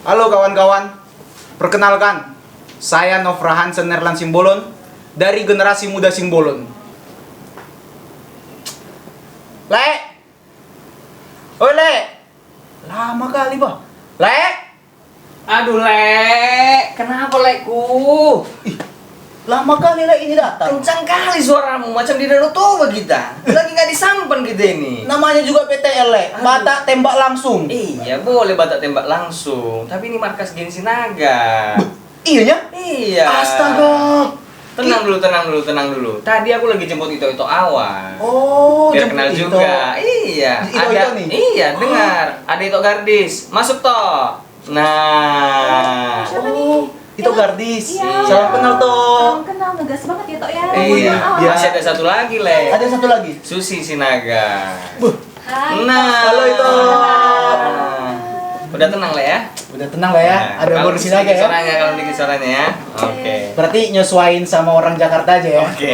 Halo kawan-kawan, perkenalkan, saya Nofra Hansen Nerlan Simbolon dari generasi muda Simbolon. Le, oi Le, lama kali bah. Le, Aduh, Lek. Kenapa, Lekku? lama kali Le ini datang. Kencang kali suaramu, macam di Danau Toba kita. Lagi nggak disampan kita ini. Namanya juga PTL Le, batak tembak langsung. Iya, boleh batak tembak langsung. Tapi ini markas Gengsi Naga. Iya nya? Iya. Astaga. Tenang dulu. Tadi aku lagi jemput Ito awal. Oh, Biar kenal jemput juga. Iya. Ito nih? Iya, dengar. Ada Ito Gardis. Masuk toh. Nah. Siapa nih? Itu Gardis. Iya. Salam kenal toh. Salam kenal, ngegas banget ya Tok ya. Iya. Iya. Masih ada satu lagi, Le. Ada satu lagi. Susi Sinaga. Hai. Nah. Halo, Ito. Nah. Udah tenang, Le ya? Udah tenang lah ya. Nah, Ada kalau bonus lagi sedikit ya. Suaranya, kalau dikit suaranya ya. Oke. Berarti nyesuain sama orang Jakarta aja ya. Oke.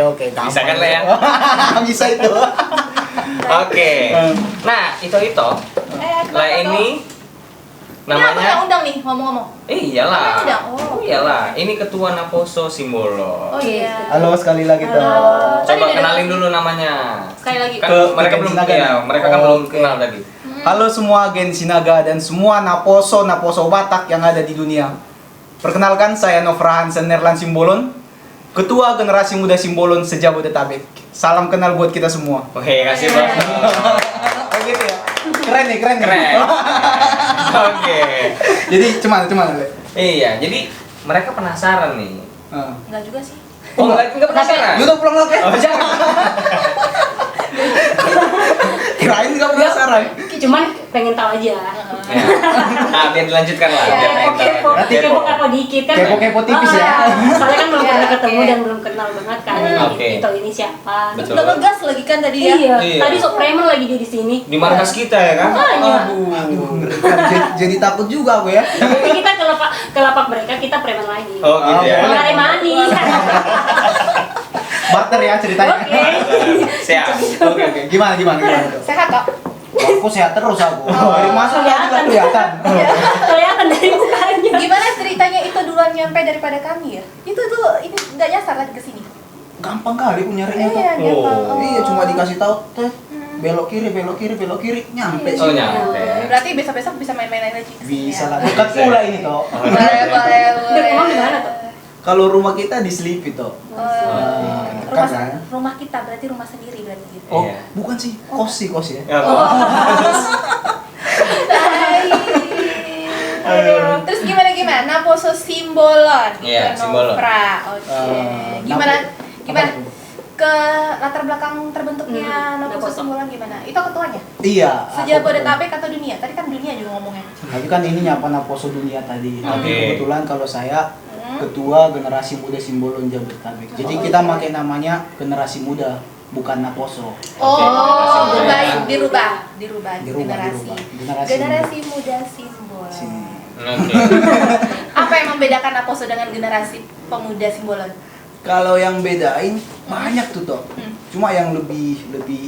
Oke. Gampang. Bisa kan, Le ya? Bisa itu. Oke. Nah, Ito. Kenapa, Lah Tok? ini Ini aku yang namanya undang nih, ngomong-ngomong. iyalah. Namanya undang? Oh. Iyalah, ini ketua Naposo Simbolo. Oh iya. Halo sekali lagi Halo. toh. Coba Tadi kenalin ada- dulu namanya. Sekali lagi. Kan Ke mereka Gen belum Sinaga ya, nih? mereka kan belum Oke. kenal tadi. Halo semua Gen Sinaga dan semua Naposo Batak yang ada di dunia. Perkenalkan saya Nofra Hansen Nerlan Simbolon, Ketua Generasi Muda Simbolon Sejabodetabek. Salam kenal buat kita semua. Oke, kasih Bang. Oh gitu ya. Keren nih. Keren. Oke. Jadi cuman Le. Iya, jadi mereka penasaran nih. Enggak juga sih. Oh, enggak penasaran. Yaudah pulang lagi. Oh, jangan. Kirain nggak penasaran. Cuman pengen tahu aja. Ya. Nah, biar dilanjutkan lah. Biar naik Kepo tahu. kepo dikit kan. Kepo tipis ya. Soalnya kan belum Iya, pernah ketemu oke. dan belum kenal banget kan. Oke. Itu ini siapa? Betul. Udah ngegas lagi kan tadi ya. Iya. Iya. Tadi sok preman lagi dia di sini. Di markas kita ya kan? Makanya. Aduh. Jadi takut juga aku ya. Jadi kita ke lapak mereka kita preman lagi. Oh, gitu ya. Boleh. Mencari money. Barter ya ceritanya. Oke. Siap. Oke. Gimana tuh? Sehat Tok. Aku sehat terus aku. Dari masuk aja nggak kelihatan. Kelihatan dari mukanya. Gimana ceritanya itu duluan nyampe daripada kami ya? Itu tuh ini enggak nyasar lagi ke sini. Gampang kali aku nyarinya tuh. Iya, gampang. Oh. Iya, cuma dikasih tahu teh belok kiri, nyampe Oh, sih. nyampe. Berarti besok-besok bisa main-main lagi ke sini. Bisa ya? lah. Dekat pula ini toh. Boleh. Di rumah di mana tuh? Kalau rumah kita di Sleepy toh. Oh, Dekat kan? rumah kita berarti rumah sendiri berarti gitu. Oh, Iya. bukan sih, kos ya. Ya, Aduh. Terus gimana? Naposo Simbolon. Iya, Ke Simbolon. Nofra. Oke. Gimana? Apa tuh? Ke latar belakang terbentuknya Naposo Naposo. Simbolon gimana? Itu ketuanya? Iya. Sejabodetabek atau dunia? Tadi kan dunia juga ngomongnya. Tapi kan ini nyapa Naposo dunia tadi. Tapi Oke. kebetulan kalau saya Hmm. ketua generasi muda Simbolon Jabodetabek. Jadi kita pakai namanya generasi muda, bukan Naposo. Oke, Oh, generasi muda. dirubah Dirubah. generasi. Generasi Generasi muda Simbolon. Sini. Oke. Apa yang membedakan Naposo dengan generasi pemuda Simbolon? Kalau yang bedain banyak tuh toh. Hmm. Cuma yang lebih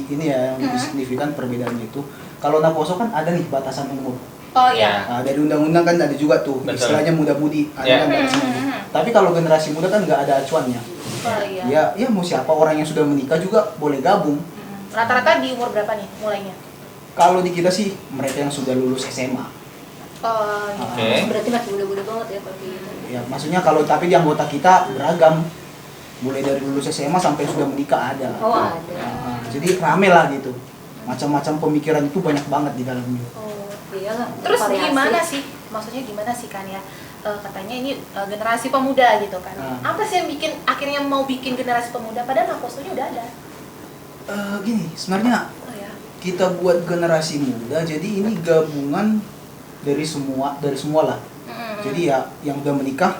ini ya, yang lebih signifikan perbedaannya itu kalau Naposo kan ada nih batasan umur. Oh Ya. iya. Nah, dari undang-undang kan ada juga tuh Betul. istilahnya muda-mudi, ada Ya. kan batasan umur. Hmm. Tapi kalau generasi muda kan nggak ada acuannya. Oh iya. Ya mau siapa orang yang sudah menikah juga boleh gabung. Rata-rata di umur berapa nih mulainya? Kalau di kita sih mereka yang sudah lulus SMA. Oh iya. Oke. Berarti masih muda-muda banget ya tapi. Ya maksudnya kalau tapi di anggota kita beragam. Mulai dari lulus SMA sampai sudah menikah ada. Oh, ada. Nah, jadi rame lah gitu. Macam-macam pemikiran itu banyak banget di dalamnya. Oh, iyalah. Terus Variasi. gimana sih? Maksudnya gimana sih kan ya? Katanya ini generasi pemuda gitu kan. Apa sih yang akhirnya mau bikin generasi pemuda padahal Naposonya udah ada. Gini, sebenarnya Oh ya. kita buat generasi muda, jadi ini gabungan dari semua lah. Jadi ya yang udah menikah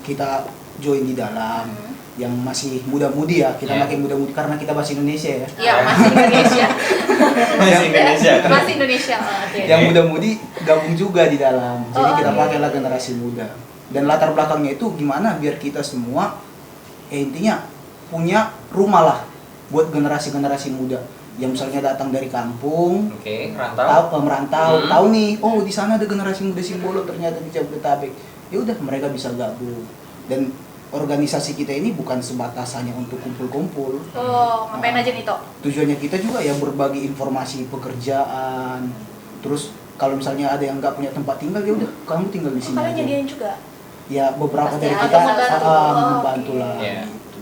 kita join di dalam. Yang masih muda-mudi ya, kita Yeah. pakai muda-mudi karena kita bahasa Indonesia ya. Iya, masih Indonesia. Masih Indonesia. Masih Indonesia. Oh, oke. Yang muda-mudi gabung juga di dalam. Jadi Oh, kita oke. pakailah generasi muda. Dan latar belakangnya itu gimana biar kita semua intinya punya rumah lah buat generasi-generasi muda. yang misalnya datang dari kampung, Oke, rantau. merantau, tahu nih, oh di sana ada generasi muda Simbolon ternyata di Jabodetabek. Ya udah mereka bisa gabung. Dan organisasi kita ini bukan sebatas hanya untuk kumpul-kumpul. Oh, ngapain aja nih, Tok? Tujuannya kita juga ya berbagi informasi pekerjaan. Terus kalau misalnya ada yang nggak punya tempat tinggal, ya udah kamu tinggal di Oh, sini kalian aja. jadian juga? Ya beberapa Pasti dari ada kita membantu. membantu Oh, lah. oke. Iya. Gitu.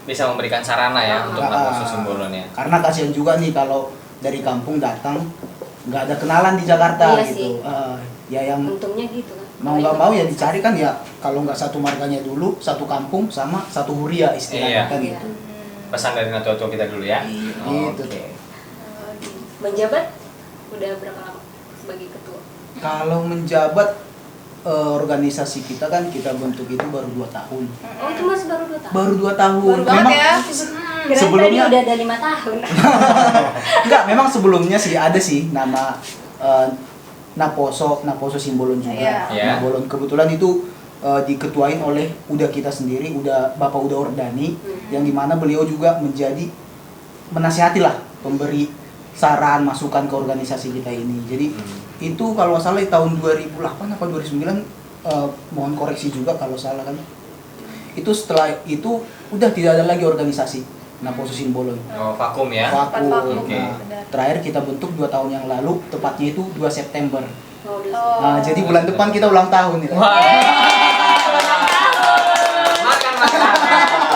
Bisa memberikan sarana ya untuk Naposo Simbolon ya. Karena kasihan juga nih kalau dari kampung datang nggak ada kenalan di Jakarta Iya gitu. sih. Ya yang Untungnya gitu kan. mau nggak mau ya dicari kan ya kalau nggak satu marganya dulu, satu kampung sama satu huria istilahnya Iya. kan Iya. gitu. Pesan dari Nato kita dulu ya. Iya, Oh, gitu. Oke. Menjabat udah berapa lama sebagai ketua? Kalau menjabat organisasi kita kan kita bentuk itu baru 2 tahun. Oh itu masih baru 2 tahun. Baru 2 tahun. Baru banget Memang ya. Kirain sebelumnya- tadi udah ada 5 tahun. enggak, memang sebelumnya sih ada sih nama Naposo Simbolon juga. Iya. Iya. Nabolon kebetulan itu diketuain oleh udah kita sendiri, Bapak Uda Ordani, yang dimana beliau juga menjadi menasihati lah, pemberi saran masukan ke organisasi kita ini. Jadi itu kalau nggak salah di tahun 2008 apa 2009, mohon koreksi juga kalau salah kan. Itu setelah itu udah tidak ada lagi organisasi Naposo Simbolon. Oh, vakum ya. Vakum. vakum, Oke. Nah, benar. terakhir kita bentuk 2 tahun yang lalu, tepatnya itu 2 September. Oh, udah. Oh. Nah, jadi bulan depan kita ulang tahun ya. Wah. Makan.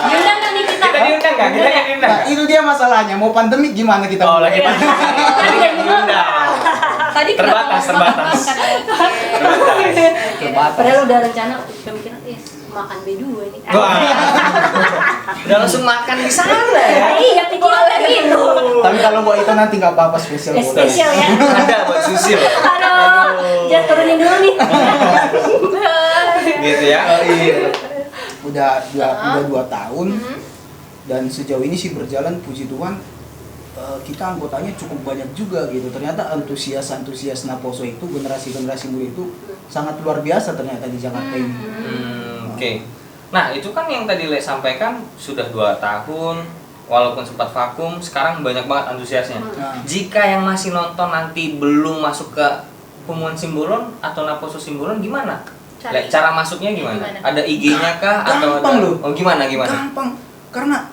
Diundang kan nih kita? Kita diundang nggak? Kita yang diundang. Nah, itu dia masalahnya. Mau pandemik gimana kita? Oh, buat? lagi pandemi. Jadi nggak diundang. Tadi Terbatas, terbatas. Terbatas. Padahal udah rencana pemikiran makan B2 nih. Wah. Udah langsung makan di sana ya. Iya, pikiran kayak gitu. Tapi kalau buat itu nanti nggak apa-apa spesial. buat Spesial ya. Ada buat susil. Aduh, jangan turunin dulu nih. Gitu ya. Oh, iya. Udah 2 tahun dan sejauh ini sih berjalan, puji Tuhan, kita anggotanya cukup banyak juga gitu. Ternyata antusias Naposo itu, generasi muda itu sangat luar biasa ternyata di Jakarta ini. Oke. Nah, itu kan yang tadi Le sampaikan sudah 2 tahun, walaupun sempat vakum, sekarang banyak banget antusiasnya. Nah, Jika yang masih nonton nanti belum masuk ke Pemuan Simbolon atau Naposo Simbolon, gimana? Le, cara masuknya gimana? Gimana? Ada IG-nya kah atau Gampang ada? loh. Oh, gimana? gampang karena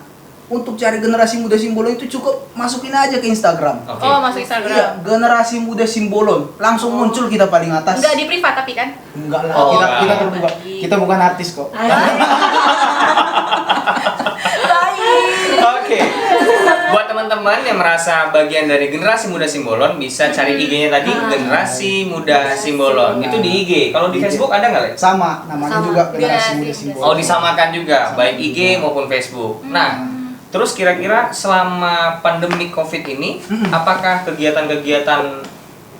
untuk cari generasi muda Simbolon itu cukup masukin aja ke Instagram. Oke. Oh, masuk Iya, Instagram. generasi muda Simbolon langsung muncul kita paling atas. Enggak di privat tapi kan? Enggak lah, Oh, kita enggak. terbuka. Kita bukan artis kok. Oke. Buat teman-teman yang merasa bagian dari generasi muda Simbolon bisa cari IG-nya tadi Generasi Muda Simbolon. Itu di IG. Kalau di Di IG. Facebook ada nggak, Le? Sama, namanya Sama. juga generasi Generasi muda muda Simbolon. Oh, disamakan juga baik IG maupun Facebook. Nah, terus kira-kira selama pandemi Covid ini apakah kegiatan-kegiatan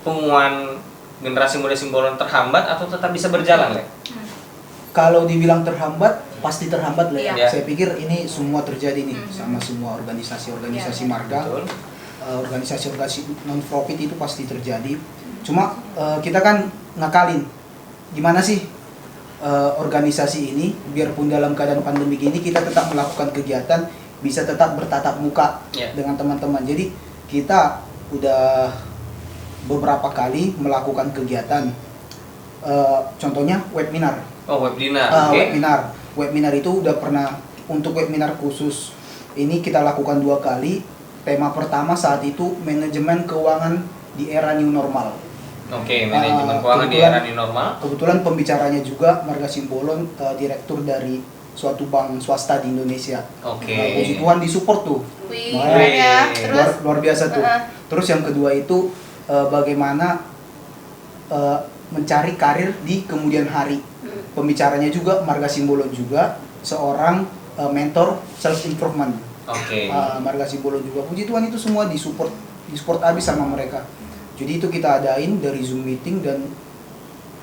Pemuan Generasi Muda Simbolon terhambat atau tetap bisa berjalan, Le? Kalau dibilang terhambat, pasti terhambat lah. Iya. Saya pikir ini semua terjadi nih sama semua organisasi-organisasi Iya. marga, Betul. organisasi-organisasi non profit itu pasti terjadi. Cuma kita kan ngakalin, gimana sih organisasi ini biarpun dalam keadaan pandemi ini kita tetap melakukan kegiatan, bisa tetap bertatap muka Iya. dengan teman-teman. Jadi kita udah beberapa kali melakukan kegiatan, contohnya webinar. Oh, webinar. Oke. Webinar itu udah pernah, untuk webinar khusus ini kita lakukan 2 kali. Tema pertama saat itu manajemen keuangan di era new normal. Oke, manajemen keuangan di kebetulan- era new normal. Kebetulan pembicaranya juga Marga Simbolon, direktur dari suatu bank swasta di Indonesia. Oke. Puji Tuhan disupport tuh. Wih, Wah, keren ya. Terus luar biasa tuh. Terus yang kedua itu bagaimana mencari karir di kemudian hari. Pembicaranya juga Marga Simbolon juga, seorang mentor self improvement. Oke. Marga Simbolon juga. Puji Tuhan itu semua disupport habis sama mereka. Jadi itu kita adain dari Zoom meeting dan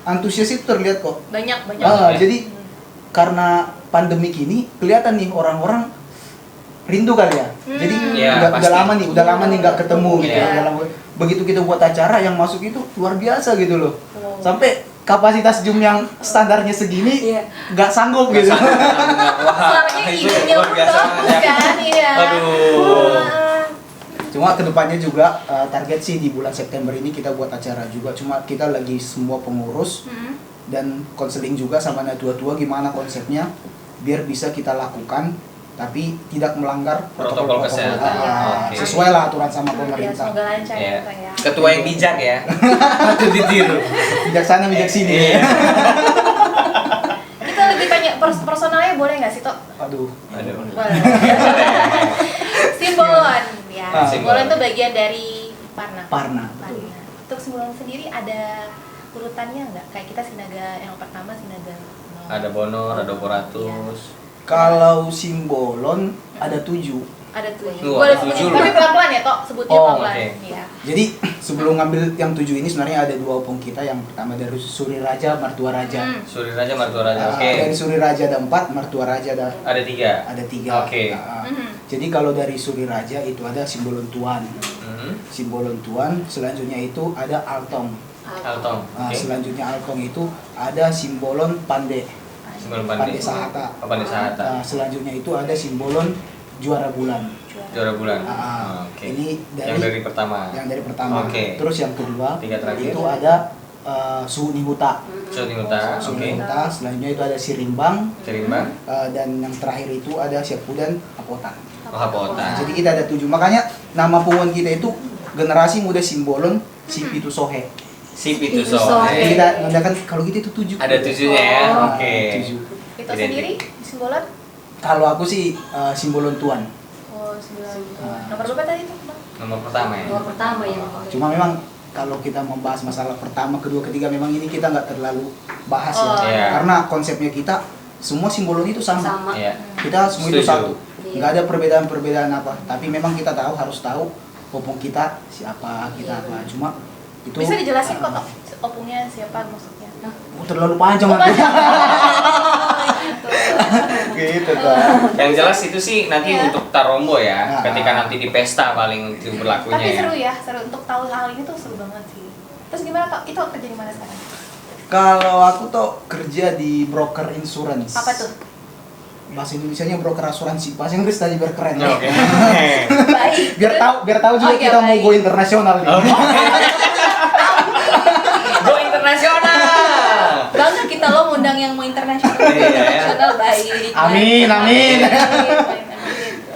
antusias itu terlihat kok. banyak. Ya. Jadi karena pandemik ini kelihatan nih orang-orang rindu kali ya. Jadi Ya, udah pasti. lama nih nggak ketemu gitu. Iya. Udah lama. Begitu kita buat acara yang masuk itu luar biasa gitu loh. Oh. Sampai kapasitas Zoom yang standarnya segini Iya. nggak sanggup gitu. Wah, Suaranya itu hidungnya luar biasa bagus banget ya. kan, iya. Aduh. Cuma kedepannya juga target sih di bulan September ini kita buat acara juga. Cuma kita lagi semua pengurus dan konseling juga sama anak tua-tua gimana konsepnya biar bisa kita lakukan tapi tidak melanggar Protokol kesehatan. Oke. Sesuai lah aturan sama Ya, pemerintah. semoga lancar Iya. ya Kak ya. Ketua yang bijak ya. Patut ditiru. Bijaksana bijak sini. Iya. Kita lebih tanya personalnya boleh nggak sih, Tok? Aduh. Aduh. Boleh. Simbolon ya. Ah. Simbolon itu bagian dari Parna. Parna. Parna. Untuk Simbolon sendiri ada urutannya nggak? Kayak kita Sinaga yang pertama Sinaga. Ada Bonor, ada Boratus. Kalau Simbolon ada 7. Ada 7. Oh, Boleh ada sebutin, 7 tapi loh. pelan-pelan ya, Tok. Sebutnya Oh, pelan-pelan. oke. Iya. Jadi sebelum ngambil yang 7 ini sebenarnya ada 2 opung kita. Yang pertama dari Suri Raja, Mertua Raja. Suri Raja, Martua Raja. Oke. Dari Suri Raja ada 4, Mertua Raja ada Ada 3. 3. Oke. Jadi kalau dari Suri Raja itu ada Simbolon Tuan. Hmm. Simbolon Tuan, selanjutnya itu ada Altong. Altong. Oke. Selanjutnya Altong itu ada Simbolon Pande. Simbolon Pande Pande. Sahata. Oh, Pande Sahata. Selanjutnya itu ada Simbolon Juara Bulan. Juara bulan. Oke. Ini Yang dari pertama. yang dari pertama. Oke. Terus yang kedua 3 terakhir. itu ada Suhu Nihuta. Suni Uta. Suhu Oke. Nihuta. Selanjutnya itu ada Sirimbang. Cerimbang. Dan yang terakhir itu ada Syapudan Apotan. Oh, Hapota. Jadi kita ada 7. Makanya nama punguan kita itu generasi muda Simbolon Sipitu Sohe. Sip itu Itu so. Sohe. Jadi kita menggunakan kalau gitu itu 7. Ada 7-nya ya. Oh. Oke. 7. Itu sendiri Simbolon? Kalau aku sih Simbolon Tuan. Oh, Simbolon. Nomor berapa tadi tuh, Bang? Nomor pertama ya. Nomor pertama ya. Cuma memang kalau kita membahas masalah pertama, kedua, ketiga memang ini kita nggak terlalu bahas Oh, ya. iya. Karena konsepnya kita semua Simbolon itu sama. Sama. Iya. Kita semua itu Setuju. satu. Iya. Nggak ada perbedaan-perbedaan apa. Tapi memang kita harus tahu opung kita siapa, kita Iya, apa. Cuma itu Bisa dijelasin kok, Tok? Opungnya siapa maksudnya? terlalu panjang Oh, nanti. gitu. Gitu tuh. Yang jelas itu sih nanti Iya. untuk Tarombo ya. Nah. Ketika nanti di pesta paling itu berlakunya Tapi ya. seru ya, seru untuk tahu hal ini tuh seru banget sih. Terus gimana, Tok? Itu kerja di mana sekarang? Kalau aku tuh kerja di broker insurance. Apa tuh? Bahasa Indonesianya broker asuransi. Bahasa Inggris tadi biar keren. Ya, Oke. Baik. Biar tahu juga Oke, kita mau baik. go internasional nih. Oke. Go internasional. Bangga kita lo ngundang yang mau internasional. Iya, ya. Internasional baik. Amin, amin. Amin.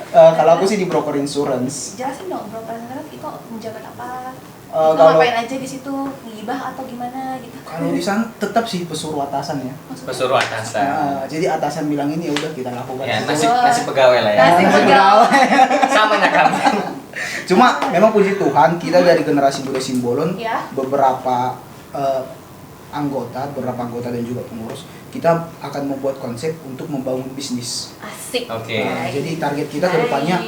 Kalau aku sih di broker insurance. Jelasin dong, broker insurance itu menjabat apa? Eh, Itu kalau- ngapain aja di situ? Ngibah atau gimana gitu? Kalau di sana tetap sih pesuruh atasan ya. Pesuruh atasan. Nah, jadi atasan bilang ini ya udah kita lakukan. Ya, Situ. nasib pegawai lah ya. Nasib pegawai. Sama ya kamu. Cuma memang puji Tuhan kita dari generasi muda Simbolon Ya. beberapa beberapa anggota dan juga pengurus kita akan membuat konsep untuk membangun bisnis. Asik. Oke. Nah, jadi target kita ke depannya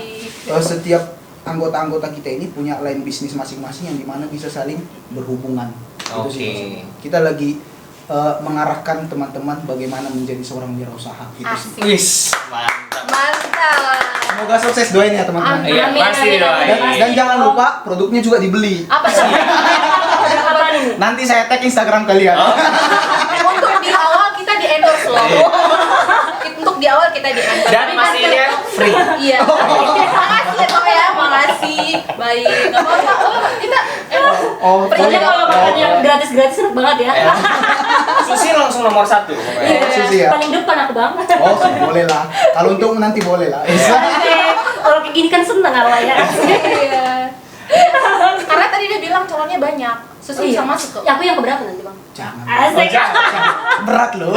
setiap anggota-anggota kita ini punya line bisnis masing-masing yang dimana bisa saling berhubungan. Itu sih Oke. maksudnya. Kita lagi mengarahkan teman-teman bagaimana menjadi seorang wirausaha gitu sih. Asik. Wis, mantap. Mantap. Semoga sukses doain ya teman-teman. Amin. Iya, pasti amin, doain. Dan jangan lupa produknya juga dibeli. Apa tuh? Apa nih? Nanti saya tag Instagram kalian. Oh. Untuk di awal kita di endorse loh. Untuk di awal kita di endorse. Dan pastinya free. Iya. Makasih ya Tok ya, makasih. Baik. Gak apa-apa. Oh, kita Oh, Pokoknya kalau makan yang gratis-gratis enak banget ya. Ya. Susi langsung nomor 1 pokoknya. Iya, Susi ya? paling depan aku bang. Oh, boleh lah. Kalau untuk nanti boleh lah. Oke, kalau kayak gini kan seneng lah ya. iya. Karena tadi dia bilang calonnya banyak. Susu bisa masuk kok. Ya, aku yang keberapa nanti bang? Jangan. Asik. Berat loh.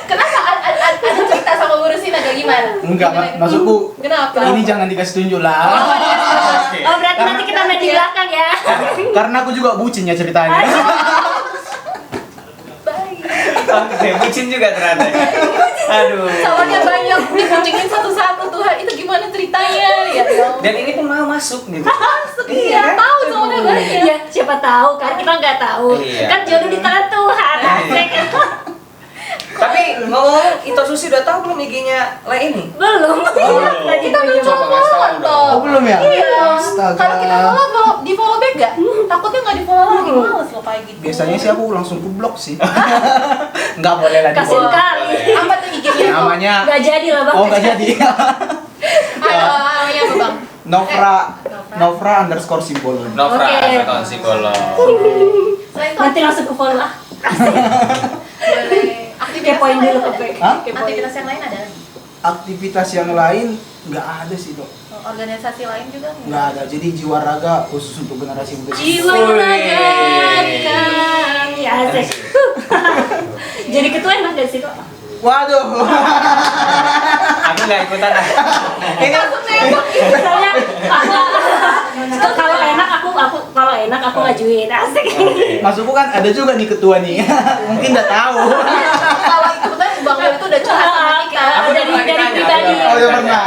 Kenapa ada cerita sama ngurusin agak gimana? Enggak, Gimana? maksudku Kenapa? ini jangan dikasih tunjuk lah. Oke. Oh berarti nanti kita main di belakang ya. Karena aku juga bucin ya ceritanya. Baik. Oke, bucin juga ternyata. Aduh. Calonnya banyak, dikucingin satu-satu Tuhan. Itu gimana ceritanya? Ya Allah. Dan ini pun mau masuk gitu. Iya, tahu calonnya banyak. Ya siapa tahu kan kita nggak tahu. Iya. Kan jodoh di tangan Tuhan. Asik. Tapi ngomong-ngomong, Ito Susi udah tahu belum IG-nya Le ini? Belum. Lagi Kita belum Coba follow kasih tahu dong. Oh, belum ya? Iya. Astaga. Kalau kita di follow back gak? Takutnya nggak di follow lagi, males loh kayak gitu. Biasanya sih aku langsung ke blok sih. Enggak boleh lah Kasian di-follow. kali. Apa tuh IG-nya? Namanya Nggak jadi lah bang. Oh, enggak jadi. Namanya apa bang? Novra Novra_Simbolon. Novra Oke. atau Simbolon. Selain itu Nanti langsung ke follow lah. boleh aktivitas Kepoin yang lain dulu, ada? Kopek. Hah? Kepoin. Aktivitas yang lain ada? Aktivitas yang lain nggak ada sih Dok. Organisasi lain juga Nggak ada. Jadi jiwa raga khusus untuk generasi muda. Jiwa raga kami asik. Jadi ketua enak gak sih kok? Waduh. Aku nggak ikutan ah. Ini Soalnya kalau enak aku ngajuin asik. Masukku kan ada juga nih ketua nih. Mungkin nggak tahu. kalau ikutan Bang Bel itu udah curhat sama kita. Aku udah dari pernah ditanya. pribadi. Oh, iya pernah.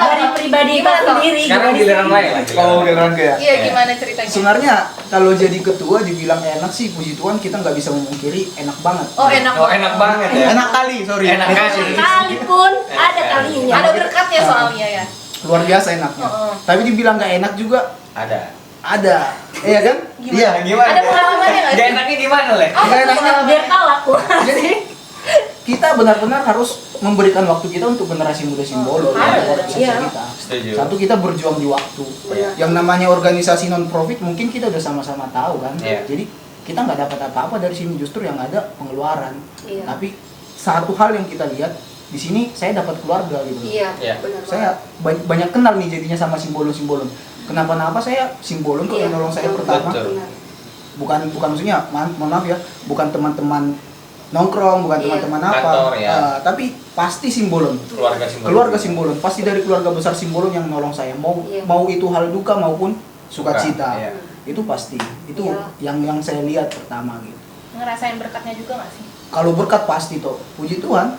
Dari pribadi itu Gimana, Toh? sendiri. Sekarang giliran lain lagi. Oh, giliran ke ya. Iya, gimana ceritanya? Sebenarnya kalau jadi ketua dibilang enak sih, puji Tuhan kita nggak bisa memungkiri enak banget. Oh, enak. Oh, enak banget ya. Enak kali, sorry. Enak kali. Kali pun ada kalinya. Ada berkatnya soalnya ya. Luar biasa enaknya. Oh. Tapi dibilang nggak enak juga Ada. ada. Iya kan? Gimana? Iya. Gimana? Ada pengalamannya nggak Gak sih? enaknya gimana, Le? Oh, Nggak enaknya Biar tahu aku. jadi kita benar-benar harus memberikan waktu kita untuk generasi muda Simbolon, Harus, organisasi iya. kita. Setuju. Satu, kita berjuang di waktu. Iya. Yang namanya organisasi non profit mungkin kita udah sama-sama tahu kan. Iya. Jadi kita nggak dapat apa-apa dari sini, justru yang ada pengeluaran. Iya. Tapi satu hal yang kita lihat di sini, saya dapat keluarga gitu. Iya, Iya. benar. Saya banyak kenal nih jadinya sama Simbolon. Kenapa-napa saya Simbolon kok Iya, yang nolong saya betul. pertama. Betul. Bukan maksudnya, mohon maaf ya, bukan teman-teman nongkrong, bukan Iya. teman-teman apa, Kantor, ya. tapi pasti Simbolon. Keluarga Simbolon. Keluarga Simbolon, pasti dari keluarga besar Simbolon yang nolong saya. Iya. Mau itu hal duka maupun sukacita. Iya. Itu pasti. Itu Iya. yang saya lihat pertama gitu. Ngerasain berkatnya juga nggak sih? Kalau berkat pasti toh, puji Tuhan.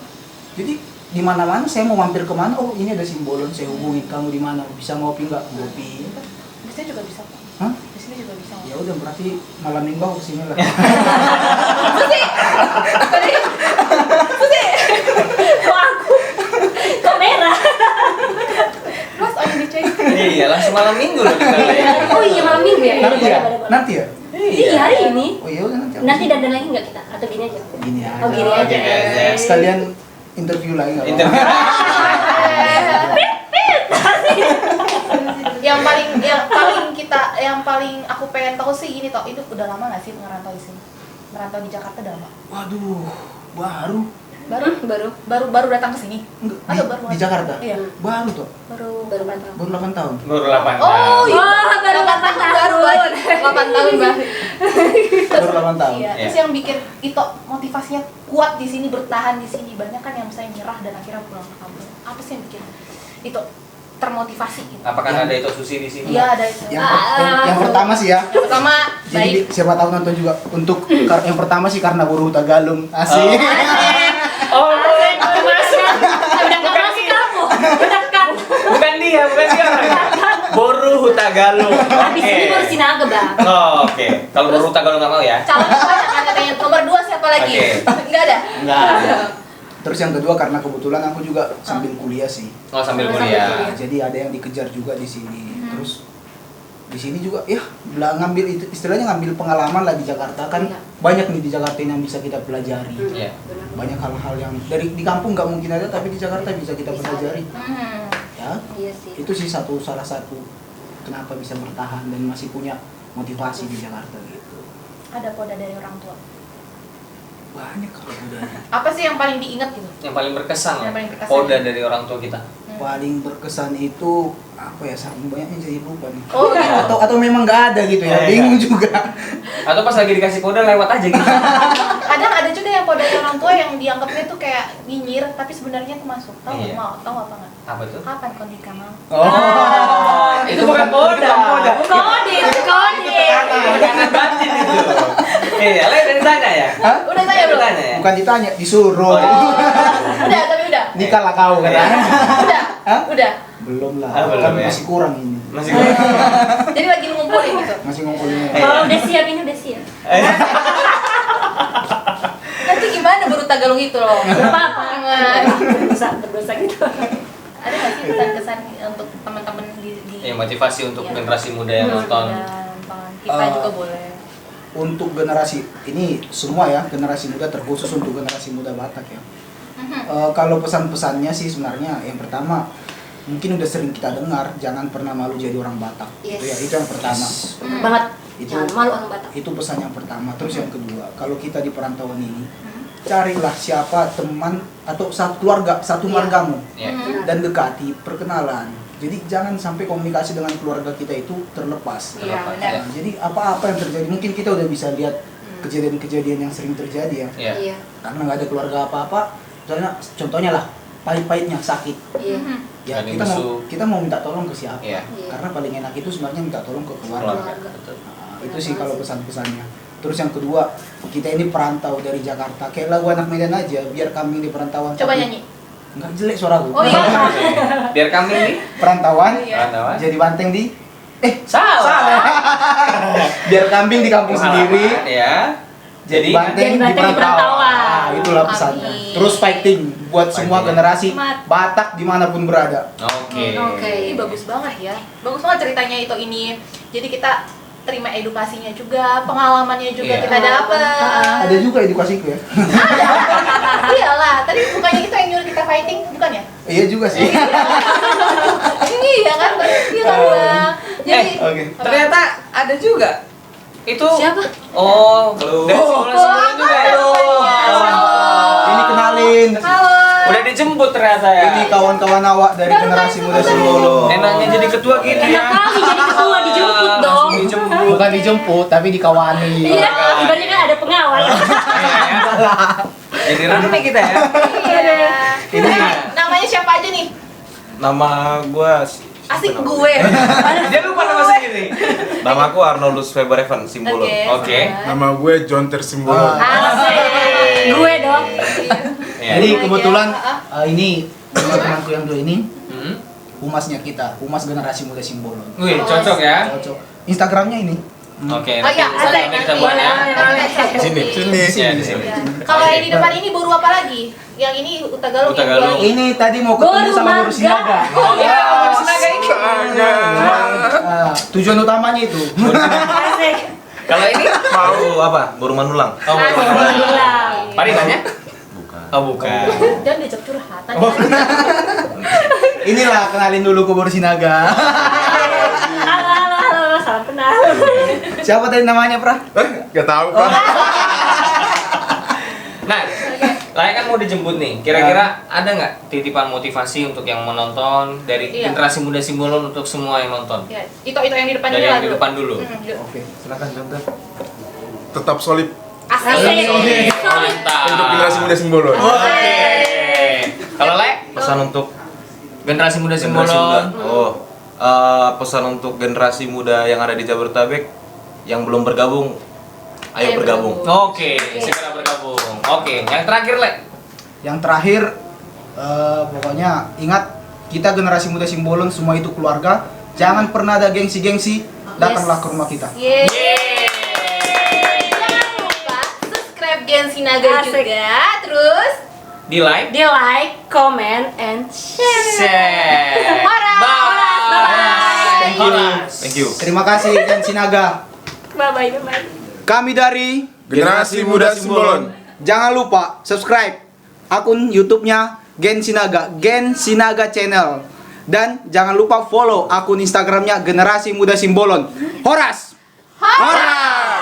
Jadi di mana-mana saya mau mampir kemana, oh ini ada Simbolon, saya hubungin kamu di mana, bisa ngopi nggak? Ngopi. Di sini juga bisa kok. Hah? Di sini juga bisa. Ya udah, berarti malam minggu aku kesini lah. Kok aku? Kok merah? Mas, ayo dicek. Iya, langsung malam minggu loh kita, Le. Oh iya malam minggu ya? Nanti ya? Boleh. Nanti ya? Iya hari ini. Oh iya udah nanti. aku Nanti kesini. dandan lagi nggak kita? Atau gini aja? Gini aja. Oh gini aja. Gini aja. Sekalian interview lagi nggak Interview. yang paling aku pengen tahu sih ini toh, itu udah lama nggak sih ngerantau di sini? Merantau di Jakarta udah lama? Waduh, baru. Baru datang ke sini? Enggak, Atau baru di Jakarta. Iya. Baru tuh. Baru Baru mantap. Baru 8 tahun. Baru 8 Oh, tahun. iya. Wah, baru 8 baru tahun. 8 tahun baru. Baru 8 tahun. Iya. Terus yang bikin itu motivasinya kuat di sini, bertahan di sini. Banyak kan yang saya nyerah dan akhirnya pulang ke kampung. Apa sih yang bikin itu termotivasi gitu? Apakah ada itu susi di sini? Iya, ada itu. Yang pertama sih ya. Yang pertama Jadi baik. siapa tahu nonton juga. Untuk yang pertama sih karena Boru Tagalung. Asik. Oh, Asik, udah masuk. Udah nggak masuk kamu. Udah kan. bukan dia orangnya. Boru Hutagalung. Di sini Oke. baru Sinaga bang. Oh, oke. Kalau Boru Hutagalung nggak mau ya? Calon banyak kan katanya. Nomor 2 siapa lagi? Oke. Enggak ada. Enggak. Terus yang kedua karena kebetulan aku juga sambil kuliah sih. Oh, sambil Sambil kuliah. kuliah. Jadi ada yang dikejar juga di sini. Terus di sini juga ya ngambil itu istilahnya ngambil pengalaman lah di Jakarta kan. Iya. Banyak nih di Jakarta yang bisa kita pelajari. Iya. Benar. Banyak hal-hal yang dari di kampung nggak mungkin ada, tapi di Jakarta bisa kita Bisa. pelajari. Hmm. Ya, Iya sih. itu sih salah satu kenapa bisa bertahan dan masih punya motivasi di Jakarta gitu. Ada poda dari orang tua. Banyak kalau udah. Apa sih yang paling diingat gitu? Yang paling berkesan Yang lah. paling berkesan. Poda dari orang tua kita. Paling berkesan itu apa ya, saking banyaknya jadi lupa nih. Oh, gitu. Atau memang nggak ada gitu ya, Iya. bingung juga. Atau pas lagi dikasih poda lewat aja gitu. Kadang ada juga yang poda dari orang tua yang dianggapnya tuh kayak nyinyir, tapi sebenarnya tuh masuk. Tahu Iya. mau tahu apa nggak? Apa tuh? Kapan kau nikah mau? Oh, itu bukan poda. Kode, kode. Tekanan batin itu. Iya, lain dari tanya ya. Hah? Udah tanya belum? Tanya ya. Bukan ditanya, disuruh. Oh, iya. Udah, tapi udah. Nikah lah kau kan? Iya. Udah. Hah? Udah. Belum lah, Ah, belum kan ya. masih kurang ini. Masih Jadi lagi ngumpulin gitu. Masih ngumpulin. Kalau udah siap ini udah siap. Nanti gimana baru Tagalung itu loh? Gak apa-apa. Jangan. Berdosa gitu. Ada nggak sih pesan-kesan untuk teman-teman di Ya, motivasi untuk Iya. generasi muda yang nonton. nonton. Kita juga boleh. Untuk generasi ini semua ya, generasi muda terkhusus untuk generasi muda Batak ya. Kalau pesan-pesannya sih sebenarnya yang pertama mungkin udah sering kita dengar, jangan pernah malu jadi orang Batak. Yes. Itu ya, itu yang pertama. Bener banget. Itu- Jangan malu orang Batak. Itu pesan yang pertama. Terus yang kedua, kalau kita di perantauan ini, carilah siapa teman atau satu keluarga, satu margamu Ya. dan dekati, perkenalan. Jadi jangan sampai komunikasi dengan keluarga kita itu terlepas. Iya, Terlepas, benar. ya. Nah, jadi apa-apa yang terjadi, mungkin kita udah bisa lihat kejadian-kejadian yang sering terjadi ya. Ya. Iya. Karena nggak ada keluarga apa-apa, misalnya contohnya lah, pahit-pahitnya sakit. Iya. Ya Saling kita mau musuh. kita mau minta tolong ke siapa? Iya. Iya. Karena paling enak itu sebenarnya minta tolong ke keluarga. Keluarga. Betul. Nah, itu sih kalau pesan-pesannya. Terus yang kedua, kita ini perantau dari Jakarta. Kayak lagu anak Medan aja, biar kambing di perantauan. Coba tapi nyanyi. nggak jelek suaraku. Oh iya. Biar kami nih Perantauan, Iya. perantauan. jadi banteng di Salah. biar kambing di kampung sendiri, Ya. jadi banteng, Jadi banteng di perantauan. Nah, itulah pesannya. Amin. Terus fighting buat semua Fighting. generasi Semangat. Batak dimanapun berada. Oke. Oke. Ini bagus banget ya. Bagus banget ceritanya itu ini. Jadi kita terima edukasinya juga, pengalamannya juga Iya. kita dapat. Ada juga edukasiku ya. Iyalah, tadi bukannya kita yang nyuruh kita fighting, bukan ya? Iya juga sih. Iya kan, iya kan Bang. Jadi Oke. Ternyata ada juga. Itu Siapa? Oh, dari Simbolon juga ya. Ini kenalin. halo. Udah dijemput ternyata ya. Ini kawan-kawan awak dari generasi muda Simbolon. Enaknya jadi ketua gitu ya. Enak kali jadi ketua, dijemput dong. Dijemput. Bukan dijemput, tapi dikawani. Iya, ibaratnya kan ada pengawal. Jadi rame kita ya. Iya. Ini Namanya siapa aja nih? Nama gua Asik gue. Dia lupa nama sendiri. Nama aku Arnoldus Feberevan Simbolon. Oke. Nama gue John Tersimbolon. Asik. Gue dong. Ya. Jadi kebetulan Iya. ini teman-temanku yang dua ini Hmm. humasnya kita, humas generasi muda Simbolon. Wih, cocok ya. Cocok. Instagramnya ini. Oke, Oh iya, nanti asik. kita buat ya. Sini. Ya, di sini. Ya. Kalau yang di depan ini boru apa lagi? Yang ini Utagalung, yang Utagalung. dua ini. Ini tadi mau ketemu Boru sama Marga. Boru Sinaga. Oh iya, Boru Sinaga ini. Tujuan utamanya itu. Asik. Kalau ini Mau apa? Baru manulang. oh, Bilang. Parisannya? Bukan. Oh, bukan. Jangan diajak curhat. Tadi Oh. kan Inilah kenalin dulu ke Boru Sinaga. Halo, salam kenal. Siapa tadi namanya, Pra? Gak tahu kan? Nah, Laya kan mau dijemput nih. Kira-kira ada nggak titipan motivasi untuk yang menonton dari Iya. generasi muda Simbolon untuk semua yang nonton? Ya, itu yang di depan Dari dulu yang lah di depan dulu. Yuk. Oke. Silakan contoh. Tetap solid Asik. Mantap. untuk generasi muda Simbolon. Oke. Kalau Laya, Pesan untuk generasi muda generasi muda. Simbolon. Pesan untuk generasi muda yang ada di Jabodetabek yang belum bergabung, ayo Ayo bergabung. Oke, segera bergabung. Oke, yang terakhir Le. Yang terakhir pokoknya ingat kita generasi muda Simbolon semua itu keluarga. Jangan pernah ada gengsi-gengsi, datanglah ke rumah kita. Yeay. Yeay. Jangan lupa subscribe Gen Sinaga Asik. juga. Terus Di like, Di like, comment, and share. share. Horas. Bye. Thank you. Thank you. Terima kasih Gen Sinaga. Bye bye bye. Kami dari Generasi muda Simbolon. jangan lupa subscribe akun YouTube-nya Gen Sinaga Channel. Dan jangan lupa follow akun Instagram-nya Generasi Muda Simbolon. Horas. Horas.